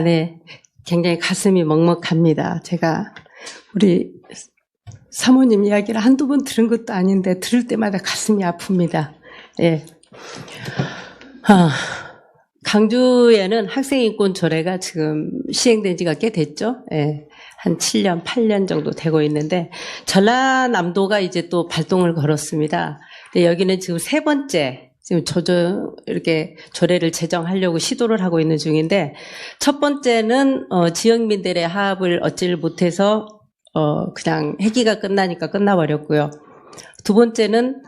네, 굉장히 가슴이 먹먹합니다. 제가 우리 사모님 이야기를 한두 번 들은 것도 아닌데 들을 때마다 가슴이 아픕니다. 예. 강주에는 학생인권 조례가 지금 시행된 지가 꽤 됐죠. 예. 한 7년, 8년 정도 되고 있는데 전라남도가 이제 또 발동을 걸었습니다. 근데 여기는 지금 세 번째 지금 이렇게 조례를 제정하려고 시도를 하고 있는 중인데, 첫 번째는 지역민들의 합을 얻지를 못해서 그냥 회기가 끝나니까 끝나버렸고요. 두 번째는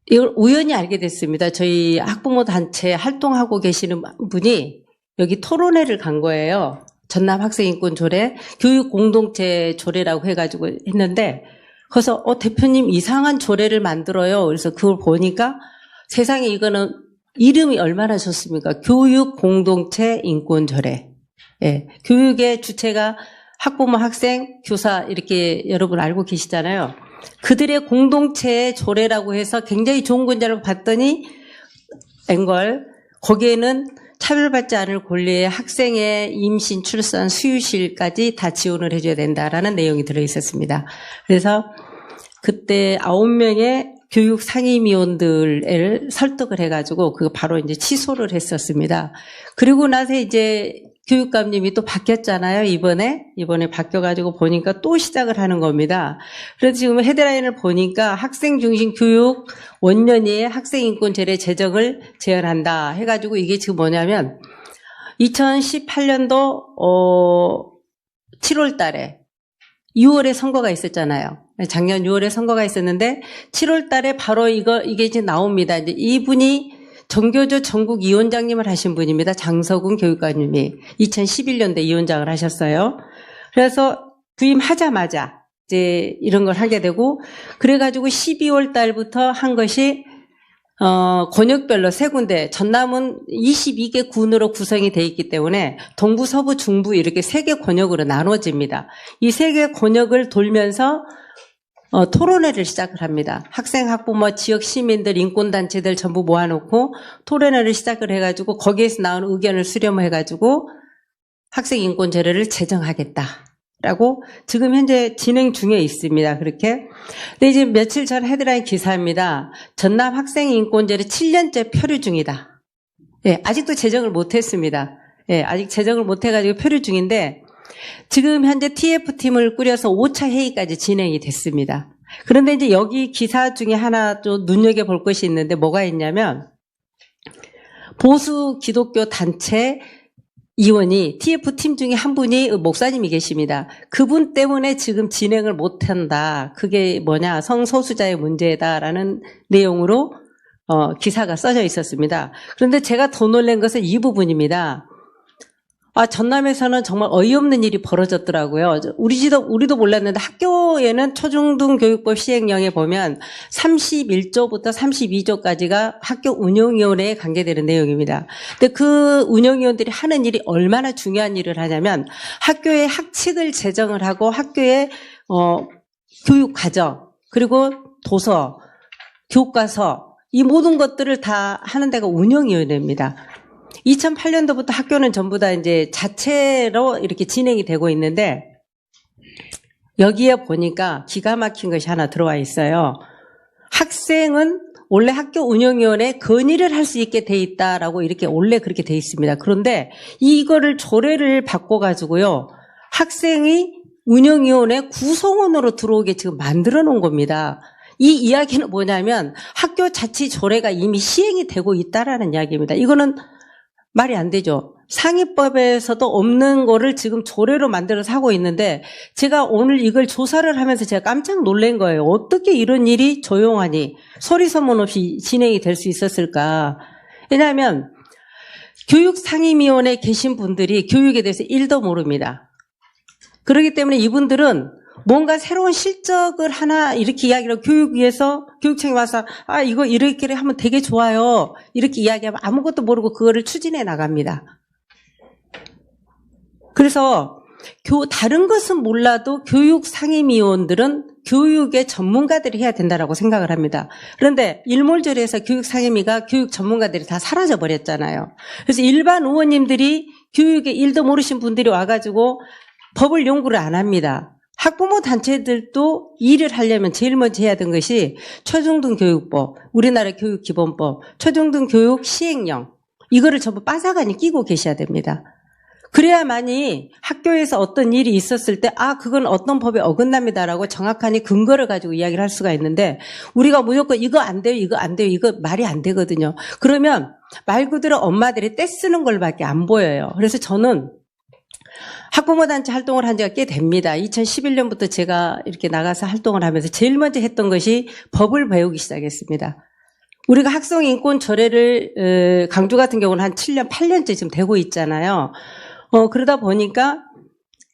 이걸 우연히 알게 됐습니다. 저희 학부모 단체 활동하고 계시는 분이 여기 토론회를 간 거예요. 전남 학생인권 조례, 교육 공동체 조례라고 해가지고 했는데, 그래서 대표님 이상한 조례를 만들어요. 그래서 그걸 보니까 세상에 이거는 이름이 얼마나 좋습니까? 교육 공동체 인권 조례. 예, 교육의 주체가 학부모, 학생, 교사 이렇게 여러분 알고 계시잖아요. 그들의 공동체의 조례라고 해서 굉장히 좋은 건지를 봤더니 앵걸 거기에는 차별받지 않을 권리의 학생의 임신, 출산, 수유실까지 다 지원을 해줘야 된다라는 내용이 들어있었습니다. 그래서 그때 9명의 교육 상임위원들을 설득을 해가지고 그거 바로 이제 취소를 했었습니다. 그리고 나서 이제 교육감님이 또 바뀌었잖아요. 이번에 바뀌어가지고 보니까 또 시작을 하는 겁니다. 그래서 지금 헤드라인을 보니까 학생 중심 교육 원년위의 학생인권 조례 제정을 제안한다 해가지고 이게 지금 뭐냐면 2018년도 7월 달에 6월에 선거가 있었잖아요. 작년 6월에 선거가 있었는데 7월 달에 바로 이게 이제 나옵니다. 이제 이분이 정교조 전국위원장님을 하신 분입니다. 장서군 교육관님이 2011년도에 위원장을 하셨어요. 그래서 부임하자마자 이제 이런 걸 하게 되고, 그래가지고 12월 달부터 한 것이 권역별로 세 군데, 전남은 22개 군으로 구성이 되어 있기 때문에 동부, 서부, 중부 이렇게 세 개 권역으로 나눠집니다. 이 세 개 권역을 돌면서 토론회를 시작을 합니다. 학생, 학부모, 지역 시민들, 인권단체들 전부 모아놓고 토론회를 시작을 해가지고 거기에서 나온 의견을 수렴해가지고 학생인권조례를 제정하겠다라고 지금 현재 진행 중에 있습니다. 그렇게. 근데 이제 며칠 전 헤드라인 기사입니다. 전남 학생인권조례 7년째 표류 중이다. 예, 아직도 제정을 못했습니다. 예, 아직 제정을 못해가지고 표류 중인데, 지금 현재 TF팀을 꾸려서 5차 회의까지 진행이 됐습니다. 그런데 이제 여기 기사 중에 하나 또 눈여겨볼 것이 있는데 뭐가 있냐면, 보수 기독교 단체 의원이 TF팀 중에 한 분이 목사님이 계십니다. 그분 때문에 지금 진행을 못한다. 그게 뭐냐, 성소수자의 문제다라는 내용으로 기사가 써져 있었습니다. 그런데 제가 더 놀란 것은 이 부분입니다. 전남에서는 정말 어이없는 일이 벌어졌더라고요. 우리도 몰랐는데 학교에는 초중등교육법 시행령에 보면 31조부터 32조까지가 학교 운영위원회에 관계되는 내용입니다. 근데 그 운영위원들이 하는 일이 얼마나 중요한 일을 하냐면 학교의 학칙을 제정을 하고 학교의 교육과정, 그리고 도서, 교과서 이 모든 것들을 다 하는 데가 운영위원회입니다. 2008년도부터 학교는 전부 다 이제 자체로 이렇게 진행이 되고 있는데, 여기에 보니까 기가 막힌 것이 하나 들어와 있어요. 학생은 원래 학교 운영위원회에 건의를 할 수 있게 돼 있다라고 이렇게 원래 그렇게 돼 있습니다. 그런데 이거를 조례를 바꿔가지고요, 학생이 운영위원회 구성원으로 들어오게 지금 만들어 놓은 겁니다. 이 이야기는 뭐냐면 학교 자치 조례가 이미 시행이 되고 있다라는 이야기입니다. 이거는 말이 안 되죠. 상위법에서도 없는 거를 지금 조례로 만들어서 하고 있는데, 제가 오늘 이걸 조사를 하면서 제가 깜짝 놀란 거예요. 어떻게 이런 일이 조용하니 소리 소문 없이 진행이 될 수 있었을까. 왜냐하면 교육상임위원회에 계신 분들이 교육에 대해서 1도 모릅니다. 그렇기 때문에 이분들은 뭔가 새로운 실적을 하나 이렇게 이야기를 교육위에서 교육청에 와서 이거 이렇게 하면 되게 좋아요 이렇게 이야기하면 아무것도 모르고 그거를 추진해 나갑니다. 그래서 다른 것은 몰라도 교육 상임위원들은 교육의 전문가들이 해야 된다라고 생각을 합니다. 그런데 일몰조례에서 교육 상임위가 교육 전문가들이 다 사라져 버렸잖아요. 그래서 일반 의원님들이 교육에 일도 모르신 분들이 와가지고 법을 연구를 안 합니다. 학부모 단체들도 일을 하려면 제일 먼저 해야 되는 것이 초중등교육법, 우리나라 교육기본법, 초중등교육 시행령, 이거를 전부 빠삭하니 끼고 계셔야 됩니다. 그래야만이 학교에서 어떤 일이 있었을 때 그건 어떤 법에 어긋납니다라고 정확하니 근거를 가지고 이야기를 할 수가 있는데, 우리가 무조건 이거 안 돼요, 이거 안 돼요, 이거 말이 안 되거든요. 그러면 말 그대로 엄마들이 떼쓰는 걸밖에 안 보여요. 그래서 저는 학부모 단체 활동을 한 지가 꽤 됩니다. 2011년부터 제가 이렇게 나가서 활동을 하면서 제일 먼저 했던 것이 법을 배우기 시작했습니다. 우리가 학생인권 조례를 강주 같은 경우는 한 7년, 8년째 지금 되고 있잖아요. 그러다 보니까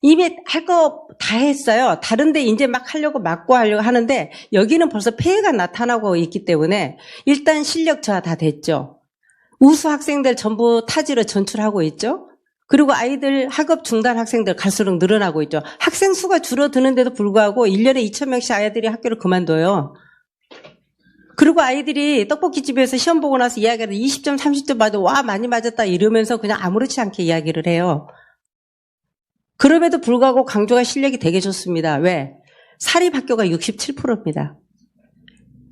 이미 할 거 다 했어요. 다른데 이제 막 하려고 막고 하려고 하는데 여기는 벌써 폐해가 나타나고 있기 때문에 일단 실력 저하 다 됐죠. 우수 학생들 전부 타지로 전출하고 있죠. 그리고 아이들 학업 중단 학생들 갈수록 늘어나고 있죠. 학생 수가 줄어드는데도 불구하고 1년에 2,000명씩 아이들이 학교를 그만둬요. 그리고 아이들이 떡볶이집에서 시험 보고 나서 이야기를 20점, 30점 맞아, 와, 많이 맞았다 이러면서 그냥 아무렇지 않게 이야기를 해요. 그럼에도 불구하고 강주가 실력이 되게 좋습니다. 왜? 사립학교가 67%입니다.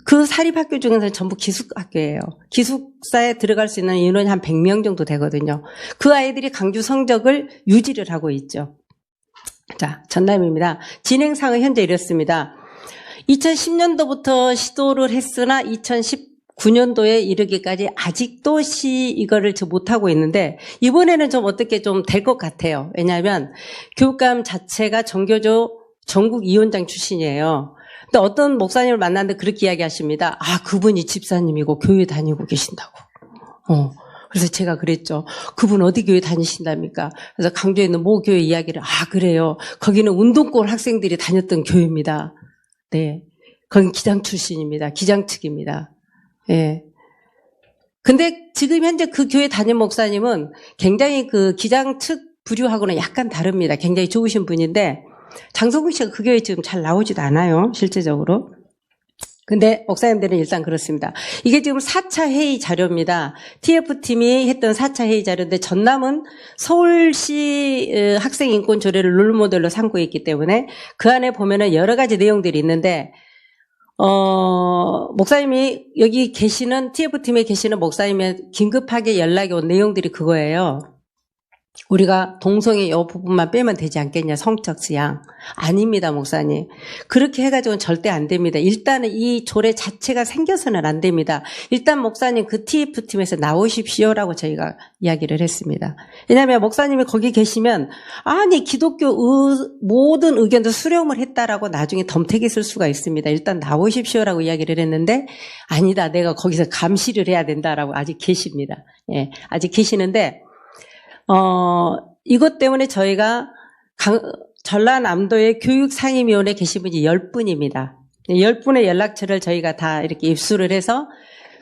그 사립학교 중에서는 전부 기숙학교예요. 기숙사에 들어갈 수 있는 인원이 한 100명 정도 되거든요. 그 아이들이 강주 성적을 유지를 하고 있죠. 자, 전남입니다. 진행상은 현재 이렇습니다. 2010년도부터 시도를 했으나 2019년도에 이르기까지 아직도 이거를 못하고 있는데, 이번에는 좀 어떻게 좀 될 것 같아요. 왜냐하면 교육감 자체가 정교조 전국위원장 출신이에요. 또 어떤 목사님을 만났는데 그렇게 이야기하십니다. 그분이 집사님이고 교회 다니고 계신다고. 그래서 제가 그랬죠. 그분 어디 교회 다니신답니까? 그래서 강주에 있는 모 교회 이야기를, 그래요. 거기는 운동권 학생들이 다녔던 교회입니다. 네. 거긴 기장 출신입니다. 기장 측입니다. 예. 근데 지금 현재 그 교회 담임 목사님은 굉장히 그 기장 측 부류하고는 약간 다릅니다. 굉장히 좋으신 분인데, 장성국 씨가 그 교회 지금 잘 나오지도 않아요, 실제적으로. 근데 목사님들은 일단 그렇습니다. 이게 지금 4차 회의 자료입니다. TF팀이 했던 4차 회의 자료인데, 전남은 서울시 학생인권 조례를 롤모델로 삼고 있기 때문에 그 안에 보면은 여러 가지 내용들이 있는데, 목사님이 여기 계시는, TF팀에 계시는 목사님이 긴급하게 연락이 온 내용들이 그거예요. 우리가 동성애 이 부분만 빼면 되지 않겠냐, 성적 지향. 아닙니다, 목사님. 그렇게 해가지고는 절대 안 됩니다. 일단은 이 조례 자체가 생겨서는 안 됩니다. 일단 목사님 그 TF팀에서 나오십시오라고 저희가 이야기를 했습니다. 왜냐하면 목사님이 거기 계시면, 기독교 모든 의견도 수렴을 했다라고 나중에 덤택이 쓸 수가 있습니다. 일단 나오십시오라고 이야기를 했는데, 아니다, 내가 거기서 감시를 해야 된다라고 아직 계십니다. 예, 아직 계시는데, 이것 때문에 저희가 전라남도의 교육상임위원회에 계신 분이 10분입니다. 10분의 연락처를 저희가 다 이렇게 입수를 해서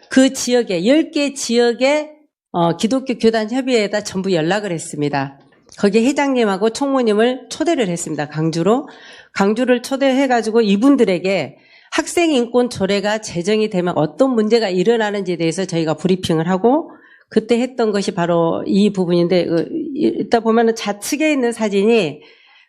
그 지역에, 10개 지역에 기독교 교단협의회에다 전부 연락을 했습니다. 거기에 회장님하고 총무님을 초대를 했습니다. 강주를 초대해가지고 이분들에게 학생인권 조례가 제정이 되면 어떤 문제가 일어나는지에 대해서 저희가 브리핑을 하고, 그때 했던 것이 바로 이 부분인데, 이따 보면은 좌측에 있는 사진이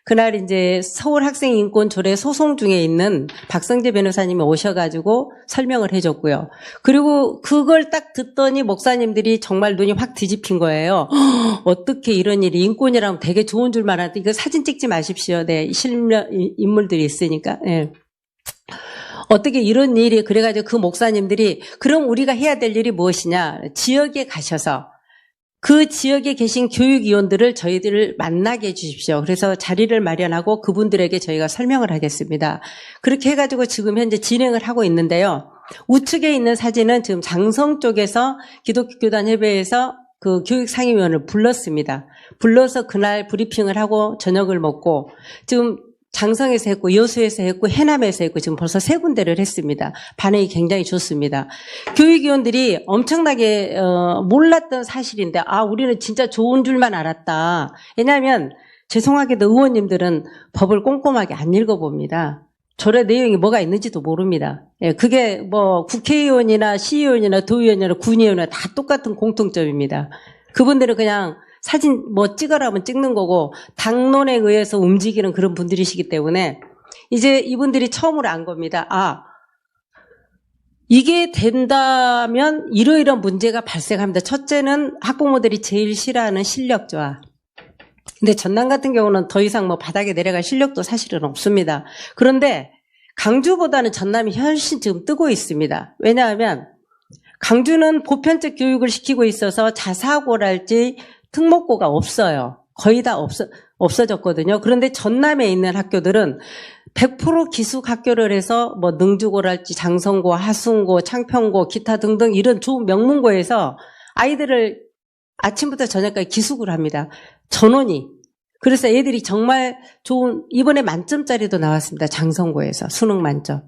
그날 이제 서울 학생인권 조례 소송 중에 있는 박성재 변호사님이 오셔가지고 설명을 해줬고요. 그리고 그걸 딱 듣더니 목사님들이 정말 눈이 확 뒤집힌 거예요. 어떻게 이런 일이, 인권이라면 되게 좋은 줄만 알았는데 이거 사진 찍지 마십시오. 네, 실명 인물들이 있으니까. 네. 어떻게 이런 일이, 그래가지고 그 목사님들이 그럼 우리가 해야 될 일이 무엇이냐, 지역에 가셔서 그 지역에 계신 교육위원들을 저희들을 만나게 해주십시오. 그래서 자리를 마련하고 그분들에게 저희가 설명을 하겠습니다. 그렇게 해가지고 지금 현재 진행을 하고 있는데요. 우측에 있는 사진은 지금 장성 쪽에서 기독교교단협의회에서 그 교육상임위원을 불렀습니다. 불러서 그날 브리핑을 하고 저녁을 먹고, 지금 장성에서 했고 여수에서 했고 해남에서 했고 지금 벌써 3군데를 했습니다. 반응이 굉장히 좋습니다. 교육위원들이 엄청나게 몰랐던 사실인데, 우리는 진짜 좋은 줄만 알았다. 왜냐하면 죄송하게도 의원님들은 법을 꼼꼼하게 안 읽어봅니다. 조례 내용이 뭐가 있는지도 모릅니다. 예, 그게 뭐 국회의원이나 시의원이나 도의원이나 군의원이나 다 똑같은 공통점입니다. 그분들은 그냥 사진 뭐 찍으라면 찍는 거고 당론에 의해서 움직이는 그런 분들이시기 때문에 이제 이분들이 처음으로 안 겁니다. 아, 이게 된다면 이러이러한 문제가 발생합니다. 첫째는 학부모들이 제일 싫어하는 실력 저하. 근데 전남 같은 경우는 더 이상 뭐 바닥에 내려갈 실력도 사실은 없습니다. 그런데 강주보다는 전남이 훨씬 지금 뜨고 있습니다. 왜냐하면 강주는 보편적 교육을 시키고 있어서 자사고랄지 특목고가 없어요. 거의 다 없어졌거든요. 그런데 전남에 있는 학교들은 100% 기숙 학교를 해서 뭐 능주고랄지 장성고, 하순고, 창평고, 기타 등등 이런 좋은 명문고에서 아이들을 아침부터 저녁까지 기숙을 합니다. 전원이. 그래서 애들이 정말 좋은, 이번에 만점짜리도 나왔습니다. 장성고에서 수능 만점.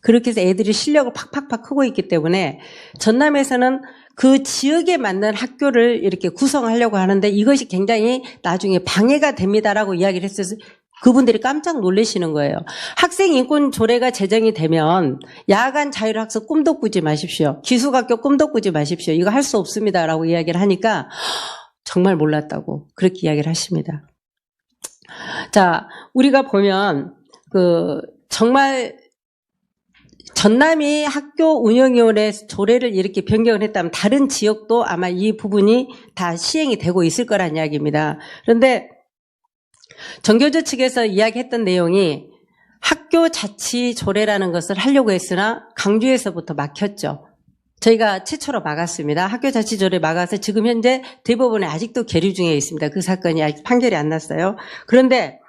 그렇게 해서 애들이 실력을 팍팍팍 크고 있기 때문에 전남에서는 그 지역에 맞는 학교를 이렇게 구성하려고 하는데 이것이 굉장히 나중에 방해가 됩니다라고 이야기를 했어요. 그분들이 깜짝 놀라시는 거예요. 학생인권 조례가 제정이 되면 야간 자율학습 꿈도 꾸지 마십시오. 기숙학교 꿈도 꾸지 마십시오. 이거 할 수 없습니다라고 이야기를 하니까 정말 몰랐다고 그렇게 이야기를 하십니다. 자, 우리가 보면 정말 전남이 학교 운영위원회 조례를 이렇게 변경을 했다면 다른 지역도 아마 이 부분이 다 시행이 되고 있을 거란 이야기입니다. 그런데 정교조 측에서 이야기했던 내용이 학교 자치 조례라는 것을 하려고 했으나 강주에서부터 막혔죠. 저희가 최초로 막았습니다. 학교 자치 조례 막아서 지금 현재 대법원에 아직도 계류 중에 있습니다. 그 사건이 아직 판결이 안 났어요. 그런데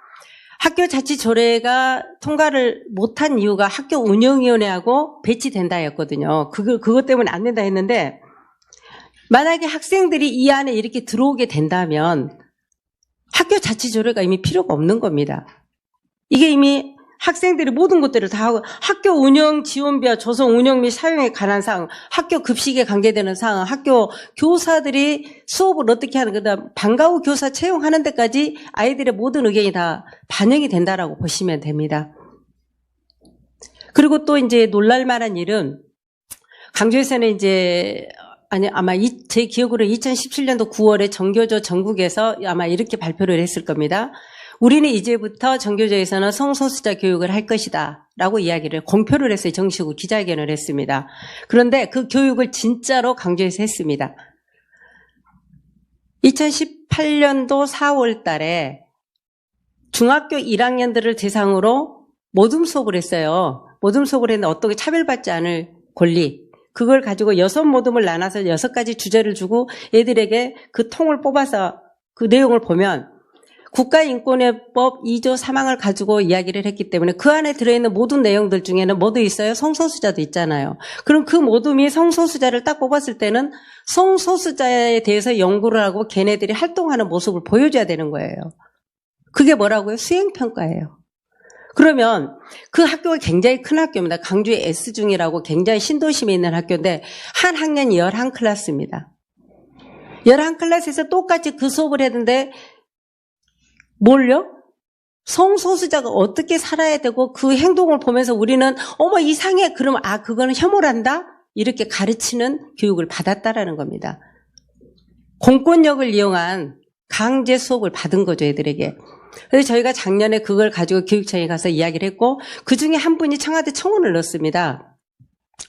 학교 자치 조례가 통과를 못한 이유가 학교 운영위원회하고 배치된다였거든요. 그것 때문에 안 된다 했는데 만약에 학생들이 이 안에 이렇게 들어오게 된다면 학교 자치 조례가 이미 필요가 없는 겁니다. 이게 이미 학생들이 모든 것들을 다 하고 학교 운영 지원비와 조성 운영 및 사용에 관한 사항, 학교 급식에 관계되는 사항, 학교 교사들이 수업을 어떻게 하는 거다, 방과 후 교사 채용하는 데까지 아이들의 모든 의견이 다 반영이 된다라고 보시면 됩니다. 그리고 또 이제 놀랄만한 일은 강주에서는 이제 아마 제 기억으로 2017년도 9월에 정교조 전국에서 아마 이렇게 발표를 했을 겁니다. 우리는 이제부터 정교조에서는 성소수자 교육을 할 것이다 라고 이야기를 공표를 했어요. 정식으로 기자회견을 했습니다. 그런데 그 교육을 진짜로 강조해서 했습니다. 2018년도 4월 달에 중학교 1학년들을 대상으로 모둠 수업을 했어요. 모둠 수업을 했는데 어떻게 차별받지 않을 권리, 그걸 가지고 6모둠을 나눠서 6가지 주제를 주고 애들에게 그 통을 뽑아서 그 내용을 보면 국가인권법 2조 3항을 가지고 이야기를 했기 때문에 그 안에 들어있는 모든 내용들 중에는 뭐도 있어요? 성소수자도 있잖아요. 그럼 그 모둠이 성소수자를 딱 뽑았을 때는 성소수자에 대해서 연구를 하고 걔네들이 활동하는 모습을 보여줘야 되는 거예요. 그게 뭐라고요? 수행평가예요. 그러면 그 학교가 굉장히 큰 학교입니다. 강주의 S중이라고 굉장히 신도심에 있는 학교인데 한 학년이 11클래스입니다. 11클래스에서 똑같이 그 수업을 했는데 뭘요? 성소수자가 어떻게 살아야 되고 그 행동을 보면서 우리는 어머 이상해 그러면 그거는 혐오란다? 이렇게 가르치는 교육을 받았다라는 겁니다. 공권력을 이용한 강제 수업을 받은 거죠, 애들에게. 그래서 저희가 작년에 그걸 가지고 교육청에 가서 이야기를 했고 그중에 한 분이 청와대 청원을 넣었습니다.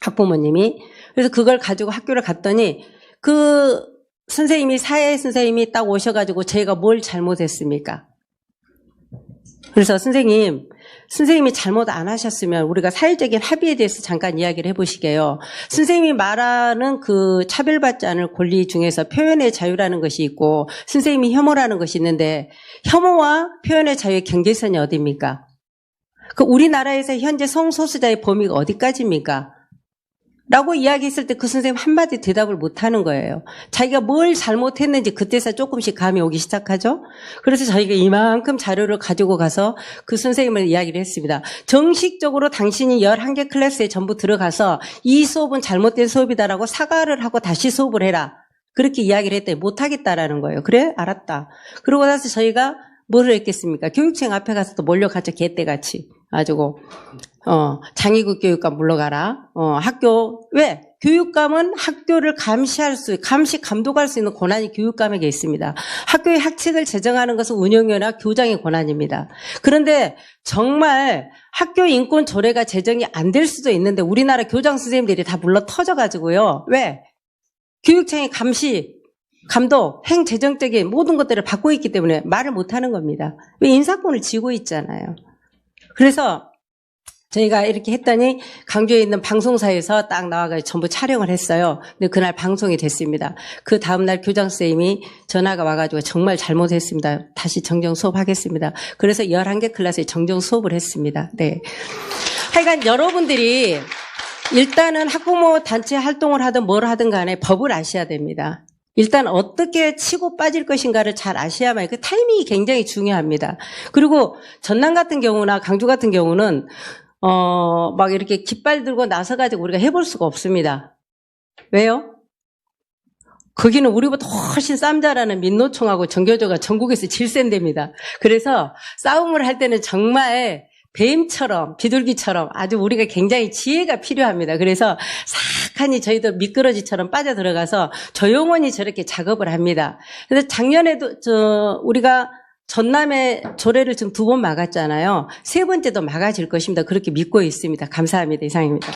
학부모님이. 그래서 그걸 가지고 학교를 갔더니 그 선생님이 사회 선생님이 딱 오셔가지고 저희가 뭘 잘못했습니까? 그래서 선생님이 잘못 안 하셨으면 우리가 사회적인 합의에 대해서 잠깐 이야기를 해보시게요. 선생님이 말하는 그 차별받지 않을 권리 중에서 표현의 자유라는 것이 있고 선생님이 혐오라는 것이 있는데 혐오와 표현의 자유의 경계선이 어디입니까? 그 우리나라에서 현재 성소수자의 범위가 어디까지입니까? 라고 이야기했을 때 그 선생님 한마디 대답을 못하는 거예요. 자기가 뭘 잘못했는지 그때서 조금씩 감이 오기 시작하죠. 그래서 저희가 이만큼 자료를 가지고 가서 그 선생님을 이야기를 했습니다. 정식적으로 당신이 11개 클래스에 전부 들어가서 이 수업은 잘못된 수업이다라고 사과를 하고 다시 수업을 해라. 그렇게 이야기를 했더니 못하겠다라는 거예요. 그래? 알았다. 그러고 나서 저희가 뭐를 했겠습니까? 교육청 앞에 가서 또 몰려갔죠. 개떼같이. 가지고, 장애국 교육감 물러가라. 학교, 왜? 교육감은 학교를 감독할 수 있는 권한이 교육감에게 있습니다. 학교의 학칙을 제정하는 것은 운영위원회와 교장의 권한입니다. 그런데 정말 학교 인권 조례가 제정이 안 될 수도 있는데 우리나라 교장 선생님들이 다 물러 터져가지고요. 왜? 교육청의 감독, 행재정적인 모든 것들을 받고 있기 때문에 말을 못하는 겁니다. 왜? 인사권을 쥐고 있잖아요. 그래서 저희가 이렇게 했더니 강주에 있는 방송사에서 딱 나와가지고 전부 촬영을 했어요. 근데 그날 방송이 됐습니다. 그 다음날 교장선생님이 전화가 와가지고 정말 잘못했습니다. 다시 정정 수업하겠습니다. 그래서 11개 클래스에 정정 수업을 했습니다. 네. 하여간 여러분들이 일단은 학부모 단체 활동을 하든 뭘 하든 간에 법을 아셔야 됩니다. 일단 어떻게 치고 빠질 것인가를 잘 아셔야만 그 타이밍이 굉장히 중요합니다. 그리고 전남 같은 경우나 강주 같은 경우는 막 이렇게 깃발 들고 나서가지고 우리가 해볼 수가 없습니다. 왜요? 거기는 우리보다 훨씬 싸움 잘하는 민노총하고 정교조가 전국에서 제일 센 데입니다. 그래서 싸움을 할 때는 정말 뱀처럼 비둘기처럼 아주 우리가 굉장히 지혜가 필요합니다. 그래서 싹하니 저희도 미끄러지처럼 빠져들어가서 조용히 저렇게 작업을 합니다. 그래서 작년에도 우리가 전남의 조례를 지금 2번 막았잖아요. 3번째도 막아질 것입니다. 그렇게 믿고 있습니다. 감사합니다. 이상입니다.